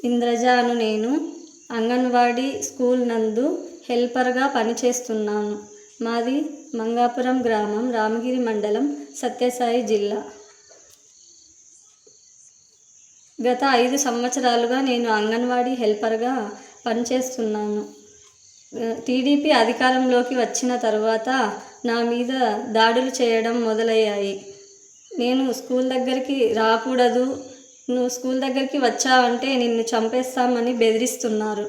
ఇంద్రజ అను నేను అంగన్వాడీ స్కూల్ నందు హెల్పర్గా పనిచేస్తున్నాను. మాది మంగాపురం గ్రామం, రామగిరి మండలం, సత్యసాయి జిల్లా. గత 5 సంవత్సరాలుగా నేను అంగన్వాడీ హెల్పర్గా పనిచేస్తున్నాను. టీడీపీ అధికారంలోకి వచ్చిన తర్వాత నా మీద దాడులు చేయడం మొదలయ్యాయి. నేను స్కూల్ దగ్గరికి రాకూడదు, నువ్వు స్కూల్ దగ్గరికి వచ్చావంటే నిన్ను చంపేస్తామని బెదిరిస్తున్నారు.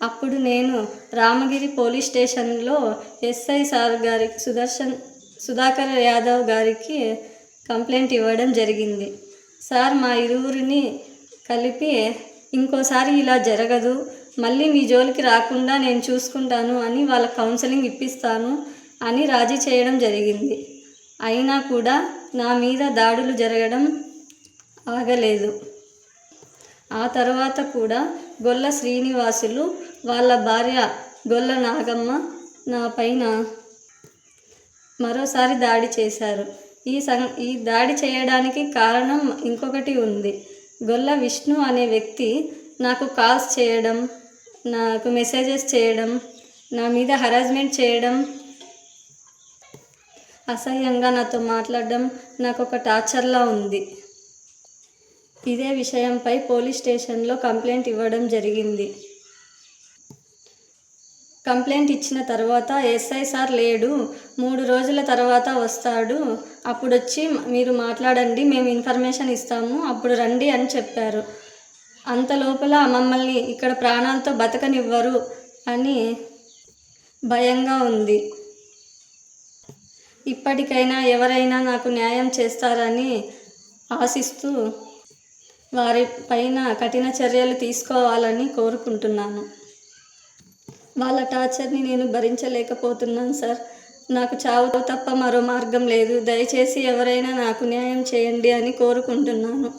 అప్పుడు నేను రామగిరి పోలీస్ స్టేషన్లో ఎస్ఐ సార్ గారికి సుధాకర్ యాదవ్ గారికి కంప్లైంట్ ఇవ్వడం జరిగింది. సార్ మా ఇరువురిని కలిపి ఇంకోసారి ఇలా జరగదు, మళ్ళీ మీ జోలికి రాకుండా నేను చూసుకుంటాను అని వాళ్ళ కౌన్సిలింగ్ ఇప్పిస్తాను అని రాజీ చేయడం జరిగింది. అయినా కూడా నా మీద దాడులు జరగడం ఆగలేదు. ఆ తర్వాత కూడా గొల్ల శ్రీనివాసులు, వాళ్ళ భార్య గొల్ల నాగమ్మ నా పైన మరోసారి దాడి చేశారు. ఈ దాడి చేయడానికి కారణం ఇంకొకటి ఉంది. గొల్ల విష్ణు అనే వ్యక్తి నాకు కాల్స్ చేయడం, నాకు మెసేజెస్ చేయడం, నా మీద హరాస్మెంట్ చేయడం, అసహ్యంగా నాతో మాట్లాడడం నాకు ఒక టార్చర్లా ఉంది. ఇదే విషయంపై పోలీస్ స్టేషన్లో కంప్లైంట్ ఇవ్వడం జరిగింది. కంప్లైంట్ ఇచ్చిన తర్వాత ఎస్ఐ సార్ లేడు, 3 రోజుల తర్వాత వస్తాడు, అప్పుడు వచ్చి మీరు మాట్లాడండి, మేము ఇన్ఫర్మేషన్ ఇస్తాము, అప్పుడు రండి అని చెప్పారు. అంతలోపల మమ్మల్ని ఇక్కడ ప్రాణాలతో బతకనివ్వరు అని భయంగా ఉంది. ఇప్పటికైనా ఎవరైనా నాకు న్యాయం చేస్తారని ఆశిస్తూ వారి పైన కఠిన చర్యలు తీసుకోవాలని కోరుకుంటున్నాను. వాళ్ళ టార్చర్ని నేను భరించలేకపోతున్నాను సార్. నాకు చావు తప్ప మరో మార్గం లేదు. దయచేసి ఎవరైనా నాకు న్యాయం చేయండి అని కోరుకుంటున్నాను.